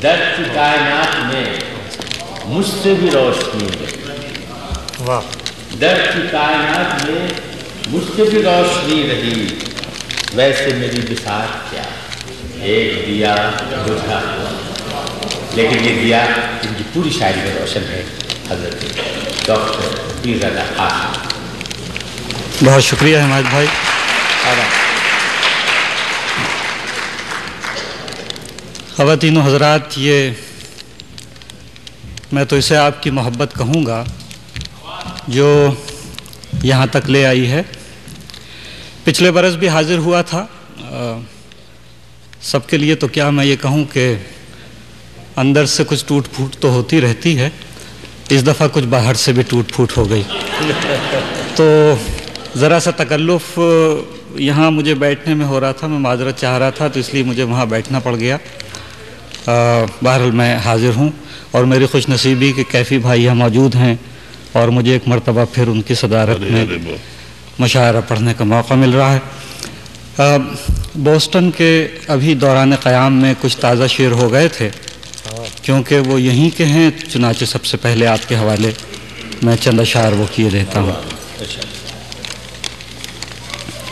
दर्द की कायनात में मुझसे भी रोशनी रही। वाह। दर्द की कायनात में मुझसे भी रोशनी रही, वैसे मेरी बिसात क्या, एक दिया बुझा हुआ। लेकिन ये दिया इनकी पूरी शायरी में रोशन है, हजरत डॉक्टर पीरज़ादा हाशिमी। बहुत शुक्रिया हिमायत भाई। ख़वातीन व हज़रात, ये मैं तो इसे आपकी मोहब्बत कहूँगा जो यहाँ तक ले आई है। पिछले बरस भी हाज़िर हुआ था। सबके लिए तो क्या मैं ये कहूँ कि अंदर से कुछ टूट फूट तो होती रहती है, इस दफ़ा कुछ बाहर से भी टूट फूट हो गई। तो ज़रा सा तकल्लुफ़ यहाँ मुझे बैठने में हो रहा था, मैं माजरत चाह रहा था तो इसलिए मुझे वहाँ बैठना पड़ गया। बहरहाल मैं हाज़िर हूँ और मेरी खुशनसीबी कि कैफ़ी भाई यहाँ मौजूद हैं और मुझे एक मरतबा फिर उनकी सदारत में मुशायरा पढ़ने का मौका मिल रहा है। बोस्टन के अभी दौरान क़याम में कुछ ताज़ा शेर हो गए थे, क्योंकि वो यहीं के हैं, चुनाचे सबसे पहले आपके हवाले मैं चंद अशार वो किए देता हूँ।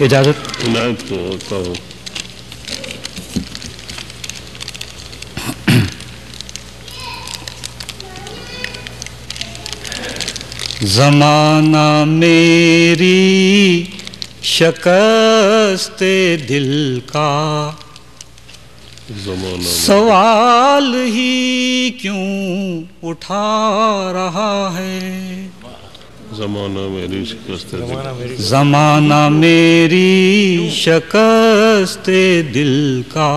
इजाज़त। ज़माना मेरी शिकस्ते दिल का सवाल ही क्यों उठा रहा है। ज़माना मेरी शिकस्ते दिल, ज़माना मेरी शिकस्ते दिल का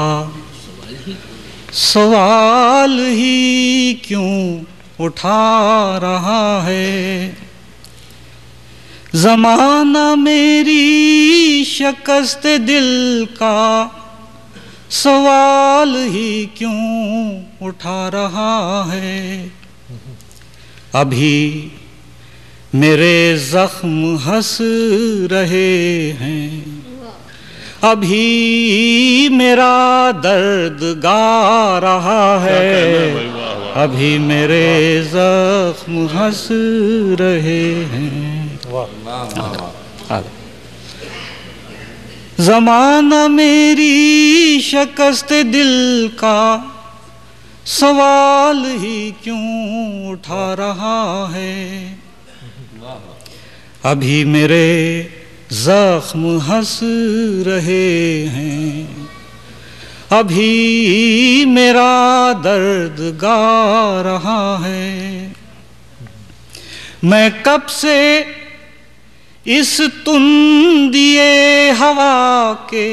सवाल ही क्यों उठा रहा है। ज़माना मेरी शिकस्ते दिल का सवाल ही क्यों उठा रहा है। अभी मेरे ज़ख्म हंस रहे हैं, अभी मेरा दर्द गा रहा है, अभी मेरे ज़ख्म हंस रहे हैं। ज़माना मेरी शिकस्ते दिल का सवाल ही क्यों उठा रहा है। अभी मेरे ज़ख्म हंस रहे हैं, अभी मेरा दर्द गा रहा है। मैं कब से इस तुंदिए हवा के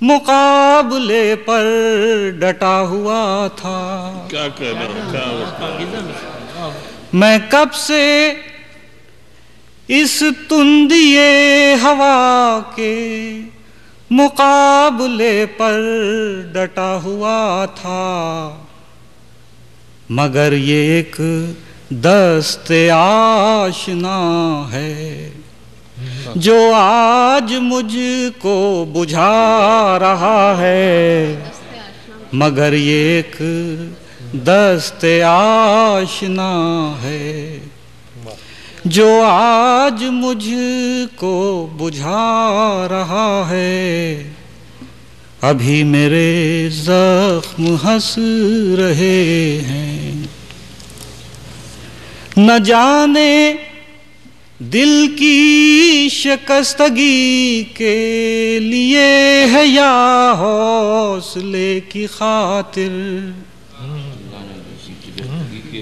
मुकाबले पर डटा हुआ था। क्या कह रहा हूँ, मैं कब से इस तुंदिए हवा के मुकाबले पर डटा हुआ था, मगर ये एक दस्ते आशना है जो आज मुझको बुझा रहा है। मगर ये एक दस्ते आशना है जो आज मुझको बुझा रहा है। अभी मेरे ज़ख्म हंस रहे हैं, न जाने दिल की शिकस्तगी के लिए है या हौसले की खातिर।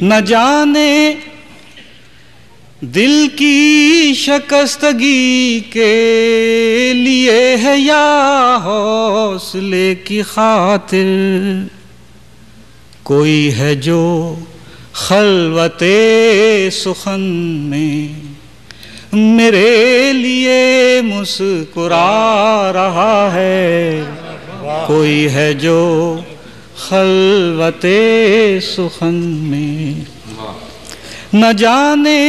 न जाने दिल की शिकस्तगी के लिए है या हौसले की खातिर। कोई है जो खलवते सुखन में मेरे लिए मुस्कुरा रहा है। कोई है जो खलवते सुखन में न जाने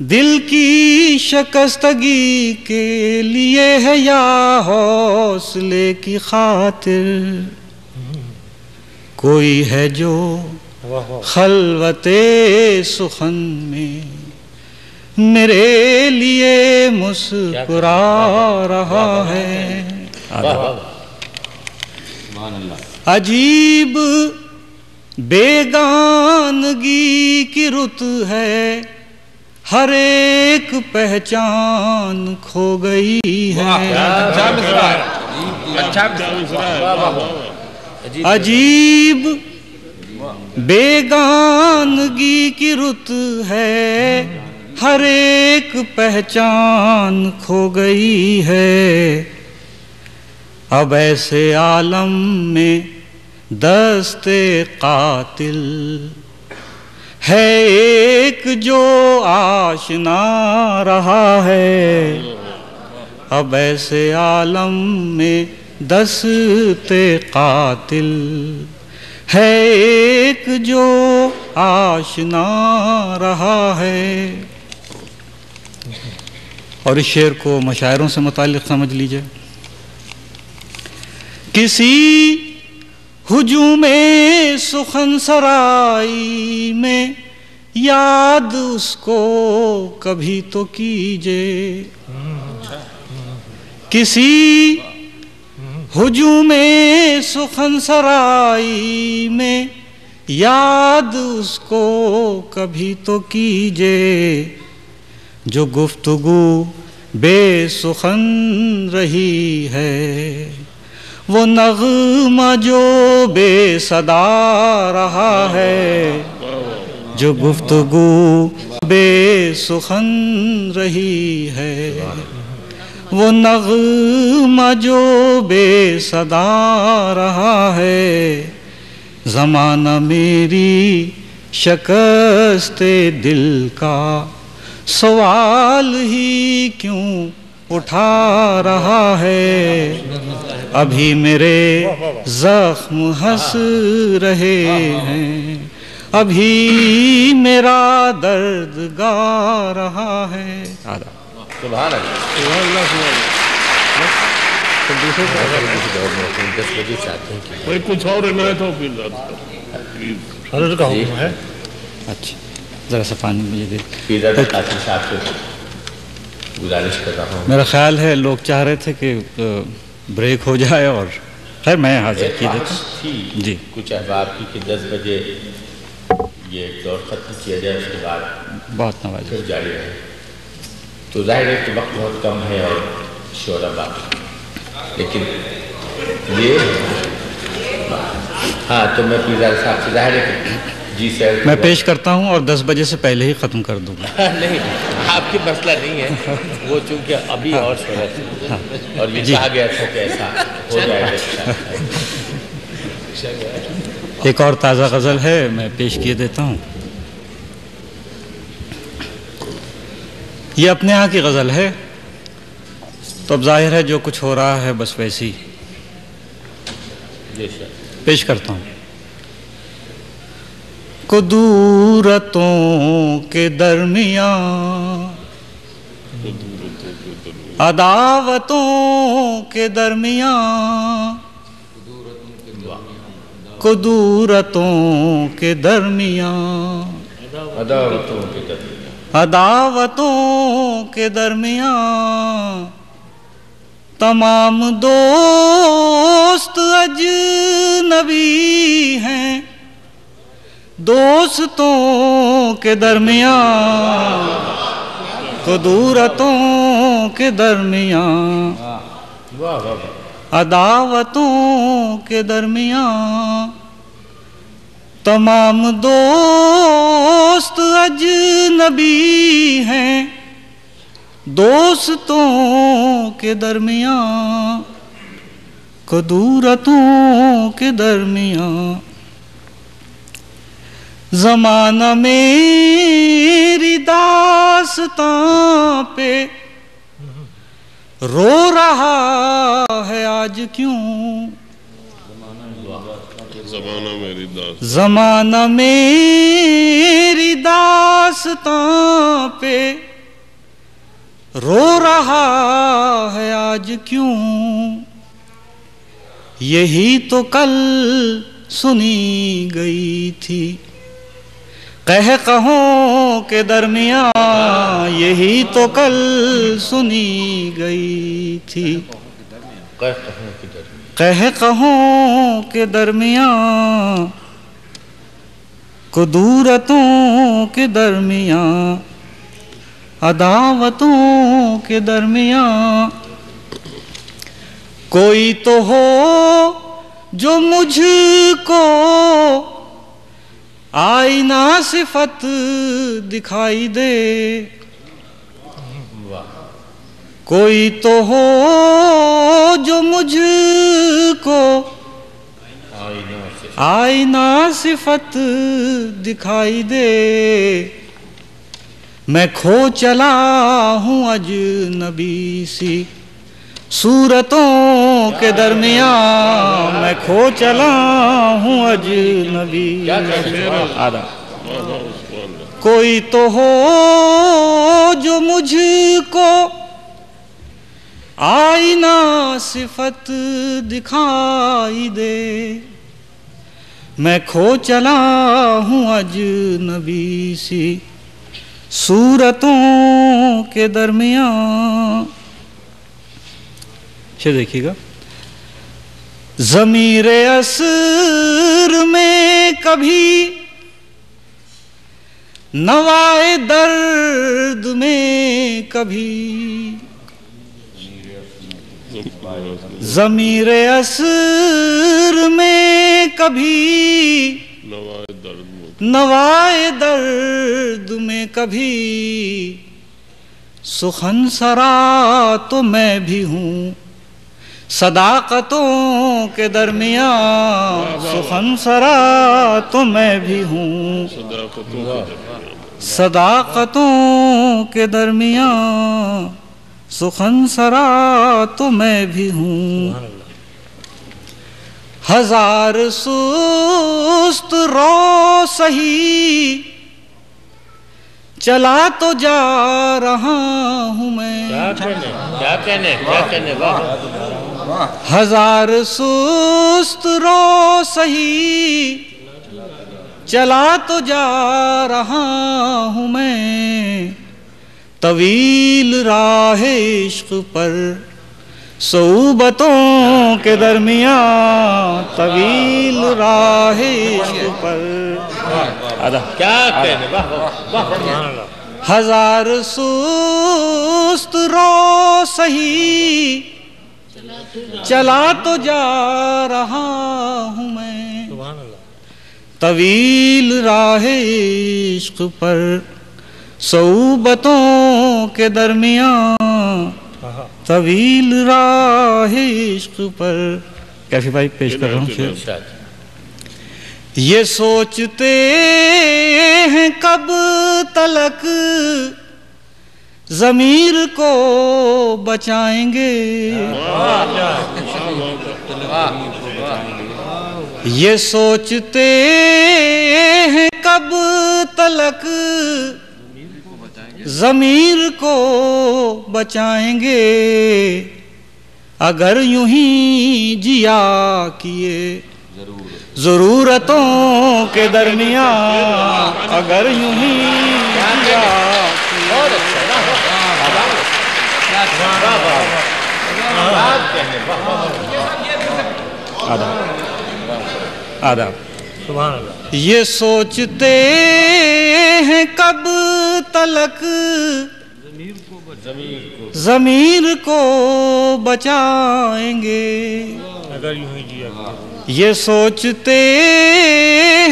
दिल की शिकस्तगी के लिए है या हौसले की खातिर। कोई है जो खलवते सुखन में मेरे लिए मुस्कुरा रहा है। अजीब बेगानगी की रुत है, हर एक पहचान खो गई है। अजीब बेगानगी की रुत है, हर एक पहचान खो गई है। अब ऐसे आलम में दस्ते कातिल है एक जो आशना रहा है। अब ऐसे आलम में दस्ते कातिल है एक जो आशना रहा है। और इस शेर को मशायरों से मुताल्लिक़ समझ लीजिए। किसी हुजूमे सुखन सराई में याद उसको कभी तो कीजिए। किसी हुजूमे सुखन सराई में याद उसको कभी तो कीजिए, जो गुफ्तगू बेसुखन रही है, वो नग़मा जो बेसदा रहा है। जो गुफ्तगू बेसुखन रही है, वो नग़मा जो बेसदा रहा है। ज़माना मेरी शिकस्ते दिल का सवाल ही क्यों उठा रहा है। अभी मेरे जख्म हंस रहे हैं, अभी मेरा दर्द गा रहा है। सुभान कोई कुछ और नहीं तो हज़रत का हुक्म है। अच्छा, ज़रा सा पानी मुझे दे। गुजारिश कर रहा हूँ। मेरा ख्याल है लोग चाह रहे थे कि ब्रेक हो जाए, और खैर मैं हाजिर की देता थी जी। कुछ अहबाब की कि 10 बजे ये दौर ख़त्म किया जाए, उसके बाद बहुत नवाज फिर जारी रहे। तो जाहिर है कि वक्त बहुत कम है और शोरा बाकी, लेकिन ये हाँ, तो मैं पीज़ा साहब से जाहिर है कि जी सर मैं पेश करता हूँ और 10 बजे से पहले ही ख़त्म कर दूँगा। नहीं, आपकी मसला नहीं है वो, चूँकि अभी और शोहरत है और ये कहा गया था कि ऐसा हो जाएगा। एक और ताज़ा गज़ल है, मैं पेश किए देता हूँ। ये अपने यहाँ की गज़ल है, तो अब जाहिर है जो कुछ हो रहा है बस वैसी पेश करता हूँ। कुदूरतों के दरमियाँ, अदावतों के दरमियाँ, कुदूरतों के दरमियाँ, अदावतों के दरमियाँ, तमाम दोस्त अजनबी हैं। दोस्तों के दरमियाँ, कुदूरतों के दरमियाँ, अदावतों के दरमियाँ, तमाम दोस्त अजनबी हैं। दोस्तों के दरमियाँ, कुदूरतों के दरमियाँ, ज़माना मेरी दास्तां पे रो रहा है आज क्यों। ज़माना मेरी दास्तां पे रो रहा है आज क्यों। यही तो कल सुनी गई थी। कह कहों के दरमियां यही तो कल सुनी गई थी। कह कहों के दरमियां कुदूरतों के दरमियां अदावतों के दरमियां कोई तो हो जो मुझको आईना सिफत दिखाई दे। कोई तो हो जो मुझको आईना सिफत दिखाई दे। मैं खो चला हूँ अजनबी सी सूरतों के दरमियां। मैं खो चला हूँ अजनबी। आधा कोई तो हो जो मुझको आईना सिफत दिखाई दे। मैं खो चला हूँ अजनबी सी सूरतों के दरमियां। देखिएगा, ज़मीरे असर में कभी नवाए दर्द में कभी। ज़मीरे असर में कभी नवाए दर्द में कभी। सुखन सरा तो मैं भी हूँ सदाकतों के दरमियां। सुखन सरा तो मैं भी हूँ सदाकतों के दरमियां। सुखन सरा तो मैं भी हूँ। हजार सुस्त रो सही चला तो जा रहा हूँ मैं। क्या कहने वाह। हजार सुस्त रो सही चला तो जा रहा हूँ मैं। तवील राह इश्क पर सोबतों के दरमियां। तवील राह इश्क पर आधा क्या कहने वाह। हजार सुस्त रो सही चला तो जा रहा हूँ मैं। तवील राह इश्क पर सोबतों के दरमियां। तवील राह इश्क पर। कैफी भाई पेश कर रहा हूँ। ये सोचते हैं कब तलक ज़मीर को बचाएंगे। ये सोचते हैं कब तलक ज़मीर को बचाएंगे। अगर यूं ही जिया किए ज़रूरतों के दरमियां। अगर यूं ही जिया आदाब। ये सोचते हैं कब तलक ज़मीर को बचाएंगे। अगर यूं ही जिया। ये सोचते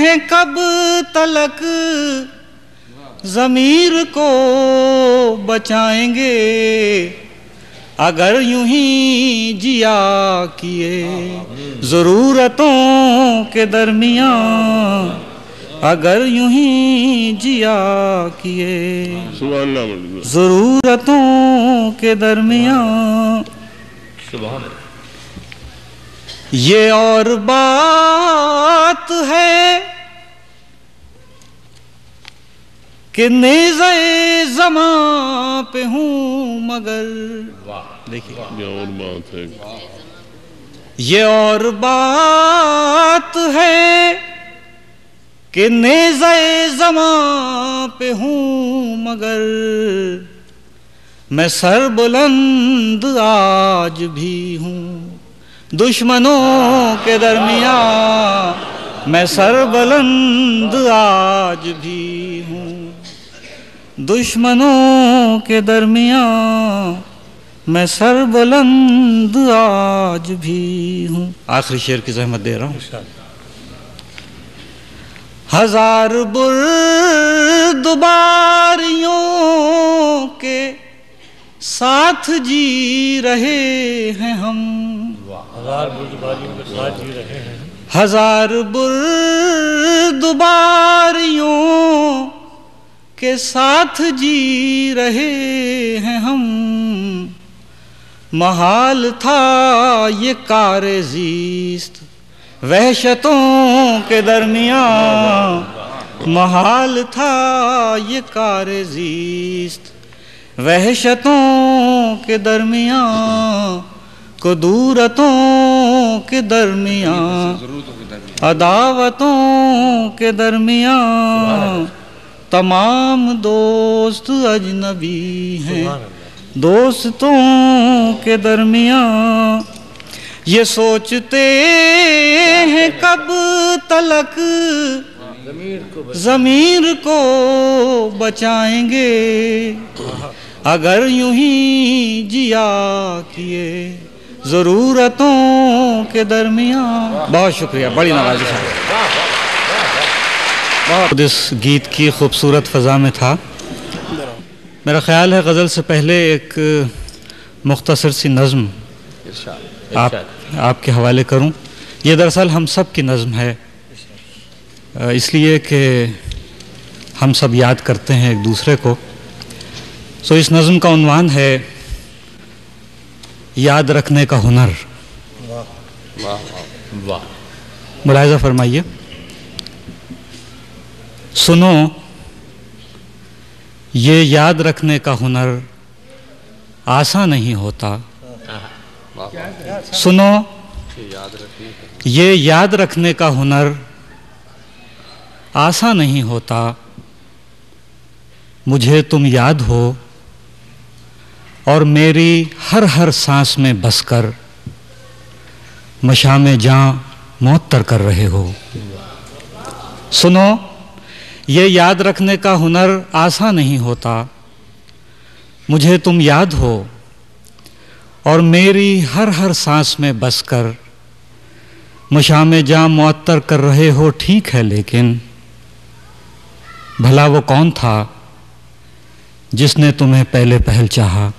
हैं कब तलक ज़मीर को बचाएंगे। अगर यूं ही जिया किए ज़रूरतों के दरमियां। अगर यूं ही जिया किए ज़रूरतों के दरमियां। ये और बात है कि नेज़े ज़मां पे हूँ मगर। देखिए ये और बात है। ये और बात है कि नेज़े ज़मां पे हूँ मगर मैं सर बुलंद आज भी हूँ। दुश्मनों के दरमियाँ मैं सर बुलंद आज भी हूँ। दुश्मनों के दरमियाँ मैं सर बुलंद आज भी हूँ। आखिरी शेर की ज़हमत दे रहा हूँ। हजार बुर्दबारियों के साथ जी रहे हैं हम। हजार बुर्दबारियों के साथ जी रहे हैं। हजार बुर्दबारियों के साथ जी रहे हैं हम। महाल था ये कारे ज़ीस्त वहशतों के दरमियाँ। महाल था ये कारे ज़ीस्त वहशतों के दरमियाँ। कुदूरतों के दरमियाँ अदावतों के दरमियाँ तमाम दोस्त अजनबी हैं। दोस्तों के दरमियाँ ये सोचते हैं कब तलक ज़मीर को बचाएंगे। अगर यूं ही जिया किए ज़रूरतों के दरमियाँ। बहुत शुक्रिया, बड़ी नवाज़िश है। बहुत इस गीत की खूबसूरत फ़ज़ा में था। मेरा ख़्याल है गज़ल से पहले एक मुख्तसर सी नज़्म आपके हवाले करूं। ये दरअसल हम सब की नज़्म है, इसलिए कि हम सब याद करते हैं एक दूसरे को। सो इस नज़्म का उन्वान है याद रखने का हुनर। वाह। मुलाहिज़ा फरमाइए। सुनो ये याद रखने का हुनर आसान नहीं होता। सुनो ये याद रखने का हुनर आसान नहीं होता। मुझे तुम याद हो और मेरी हर हर सांस में बसकर मशामे जां मुअत्तर कर रहे हो। सुनो ये याद रखने का हुनर आसान नहीं होता। मुझे तुम याद हो और मेरी हर हर सांस में बसकर मशामे जां मुअत्तर कर रहे हो। ठीक है, लेकिन भला वो कौन था जिसने तुम्हें पहले पहल चाहा?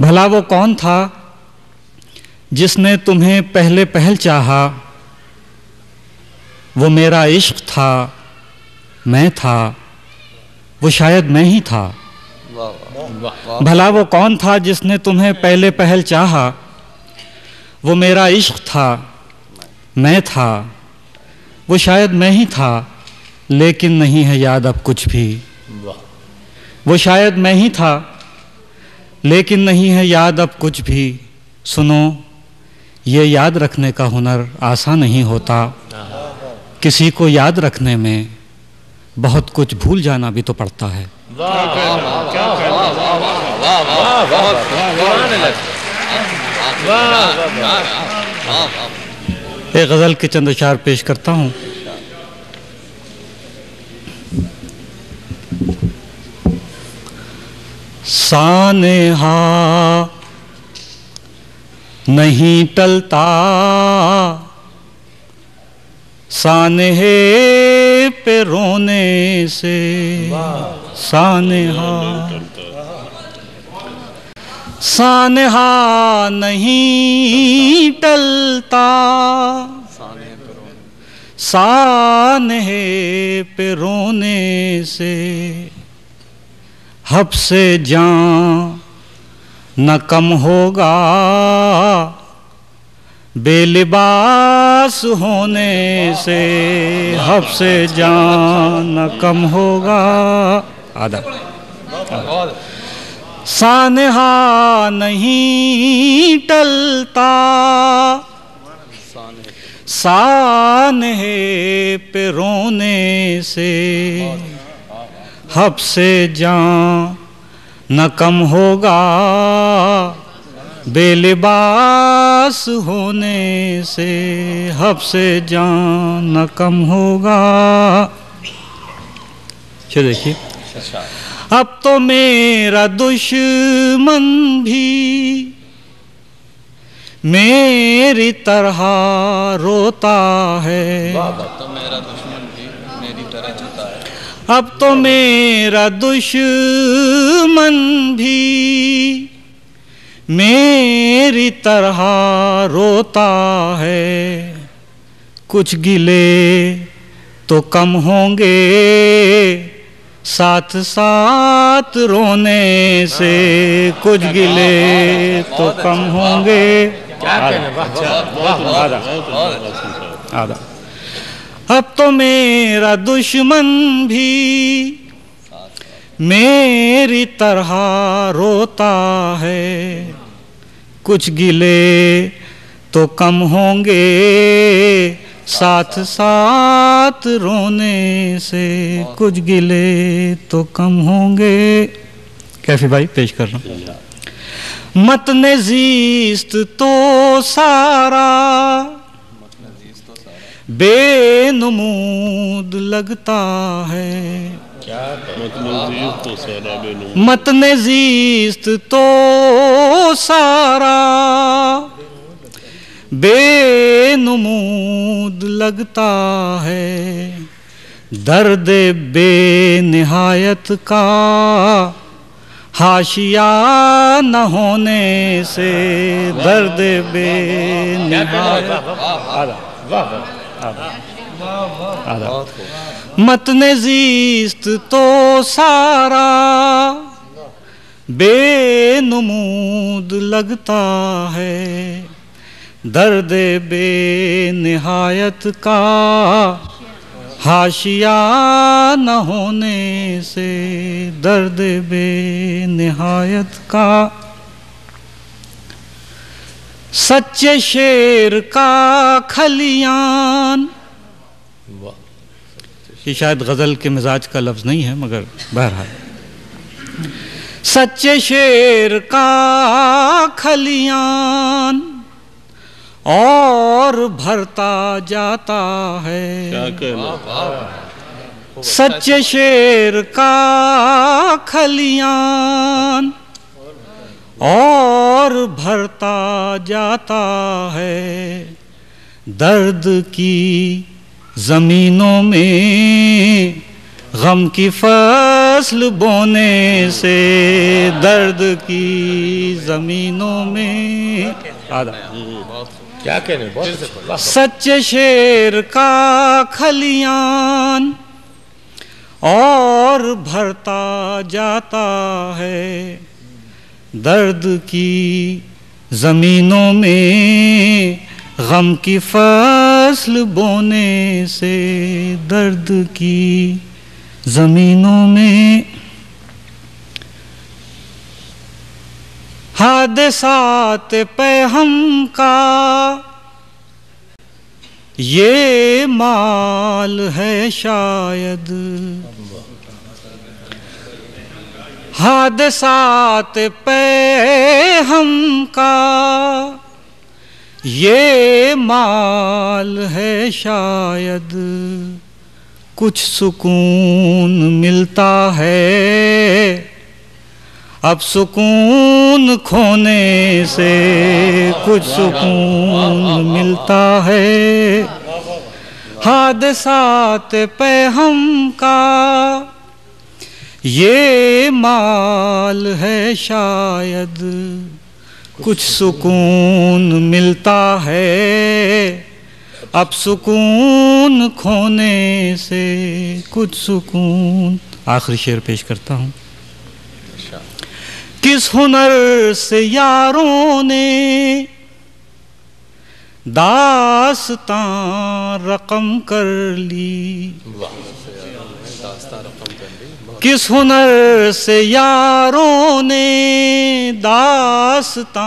भला वो कौन था जिसने तुम्हें पहले पहल चाहा? वो मेरा इश्क था, मैं था, वो शायद मैं ही था। भला वो कौन था जिसने तुम्हें पहले पहल चाहा? वो मेरा इश्क था, मैं था, वो शायद मैं ही था, लेकिन नहीं है याद अब कुछ भी। वो शायद मैं ही था, लेकिन नहीं है याद अब कुछ भी। सुनो ये याद रखने का हुनर आसान नहीं होता। किसी को याद रखने में बहुत कुछ भूल जाना भी तो पड़ता है। एक गज़ल के चंद अशार पेश करता हूँ। सानेहा नहीं टलता, सानेहे पे रोने से। सानेहा सानेहा नहीं टलता, सानेहे पे रोने से। हब से जान न कम होगा बेलिबास होने से। हब से जान न कम होगा। आधा सानहा नहीं टलता, सानहे पे रोने से हब से जान न कम होगा, बेलिबास होने से हब से जान न कम होगा। चलिए देखिए, अब तो मेरा दुश्मन भी मेरी तरह रोता है, तो मेरा दुश्मन भी मेरी तरह रोता है। अब तो मेरा दुश्मन भी मेरी तरह रोता है, कुछ गिले तो कम होंगे, साथ साथ रोने से कुछ गिले तो कम होंगे। आधा। अब तो मेरा दुश्मन भी मेरी तरह रोता है, कुछ गिले तो कम होंगे, साथ साथ रोने से कुछ गिले तो कम होंगे। कैफी भाई पेश कर रहा हूँ। मतने ज़ीस्त तो सारा बेनुमूद लगता है, मतने ज़ीस्त तो सारा बेनुमूद लगता है, दर्द बेनिहायत का हाशिया न होने से, दर्द बेनिहायत। मतने ज़ीस्त तो सारा बेनुमूद लगता है, दर्द बेनिहायत का हाशिया न होने से, दर्द बेनिहायत का। सच्चे शेर का खलियान, ये शायद गज़ल के मिजाज का लफ्ज़ नहीं है, मगर बहरहाल सच्चे शेर का खलियान और भरता जाता है, क्या कहना। सच्चे शेर का खलियान और भरता जाता है, दर्द की ज़मीनों में गम की फसल बोने से, दर्द की ज़मीनों में। आधा क्या कहने। सच्चे शेर का खलियान और भरता जाता है, दर्द की ज़मीनों में गम की फसल बोने से, दर्द की ज़मीनों में। हादसात पे हम का ये माल है शायद, हादसात पे हम का ये माल है शायद, कुछ सुकून मिलता है अब सुकून खोने से, कुछ सुकून मिलता है। हादसात पे हम का ये माल है शायद, कुछ सुकून मिलता है अब सुकून खोने से, कुछ सुकून। आखिरी शेर पेश करता हूँ। किस हुनर से यारों ने दास्तां रकम कर ली, किस हुनर से यारों ने दास्तां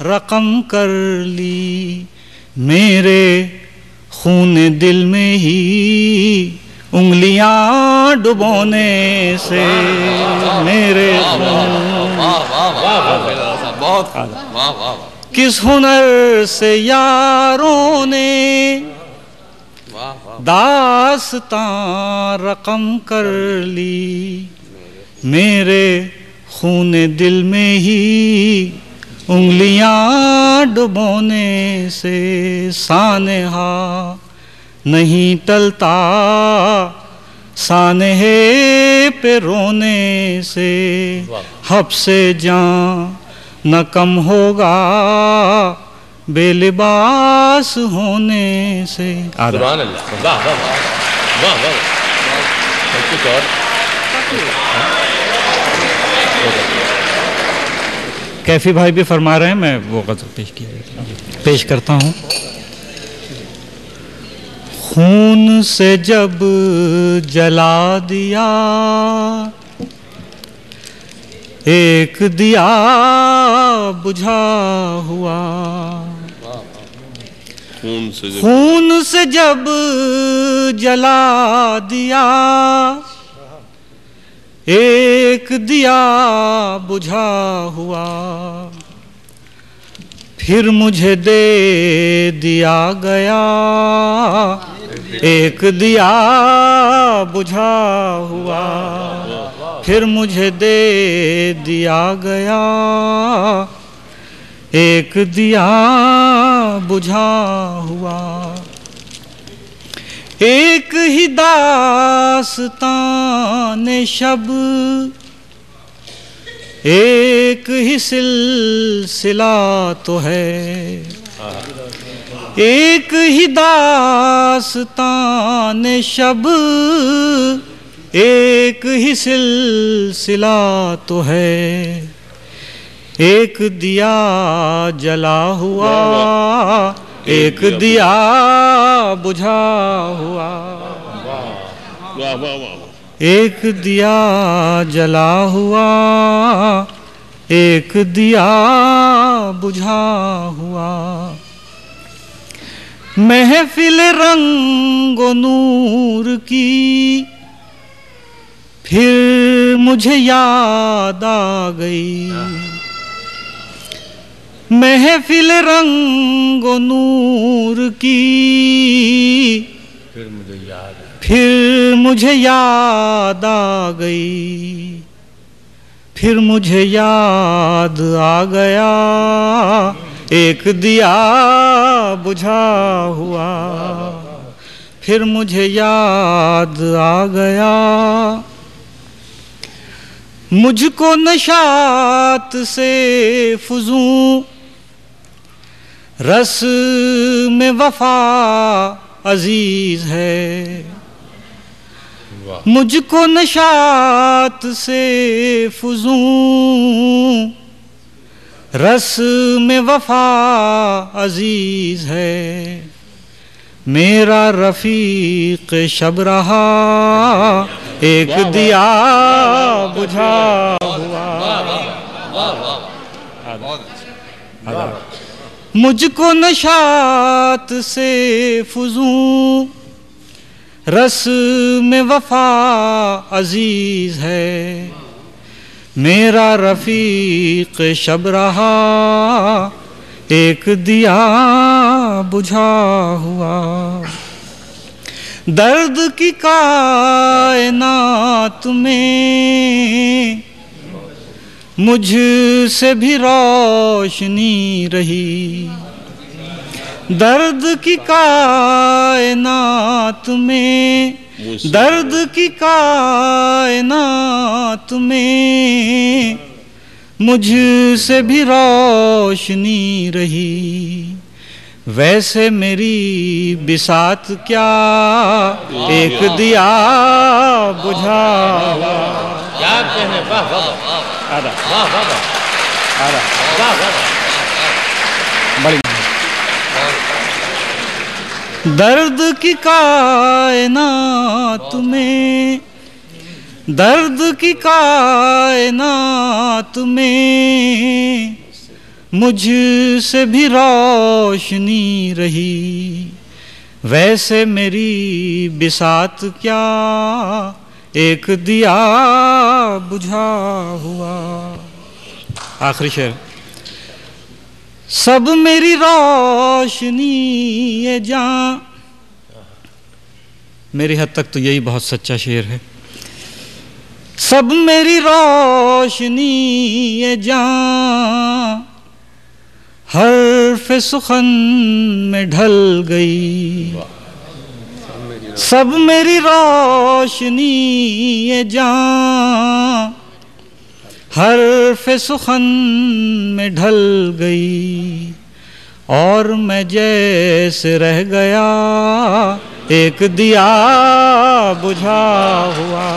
रकम कर ली, मेरे खून दिल में ही उंगलियां डुबोने से, मेरे किस हुनर से यारों ने दास्तां रकम कर ली, मेरे खून दिल में ही उंगलियां डुबोने से। सानेहा नहीं टलता सानहे पे रोने से, हब से जान न कम होगा बेलिबास होने से। सुभान अल्लाह, वाह वाह वाह वाह वाह। कुछ और कैफी भाई भी फरमा रहे हैं, मैं वो गज़ल पेश करता हूँ। खून से जब जला दिया एक दिया बुझा हुआ, खून से जब जला दिया एक दिया बुझा हुआ, फिर मुझे दे दिया गया एक दिया बुझा हुआ, फिर मुझे दे दिया गया एक दिया बुझा हुआ। एक ही दास्तान शब एक ही सिलसिला तो है, एक ही दास्तान शब एक ही सिलसिला तो है, एक दिया जला हुआ एक दिया बुझा हुआ, एक दिया जला हुआ एक दिया बुझा हुआ। महफिल रंगो नूर की फिर मुझे याद आ गई, महफिल रंगो नूर की फिर मुझे याद आ गई, फिर मुझे याद आ गया एक दिया बुझा हुआ, फिर मुझे याद आ गया। मुझको नशात से फुजूं रस में वफा अजीज है, मुझको नशात से फुजूं रस में वफा अजीज है, मेरा रफीक शब रहा एक दिया बुझा हुआ। मुझको नशात से फुजूं रस में वफा अजीज है, मेरा रफीक शब रहा एक दिया बुझा हुआ। दर्द की कायनात में मुझसे भी रोशनी रही, दर्द की कायनात में दर्द की कायनात में मुझसे भी रोशनी रही, वैसे मेरी बिसात क्या एक दिया बुझा हुआ। क्या कहने, वाह वाह वाह वाह वाह वाह, बड़ी दर्द की कायनात में दर्द की कायनात में मुझसे भी रोशनी रही, वैसे मेरी बिसात क्या एक दिया बुझा हुआ। आखिरी शेर। सब मेरी रोशनी ये जान, मेरी हद तक तो यही बहुत सच्चा शेर है। सब मेरी रोशनी ये जान हर्फ सुखन में ढल गई। सब मेरी रोशनी ये जान हर्फ सुखन में ढल गई, और मैं जैसे रह गया एक दिया बुझा हुआ।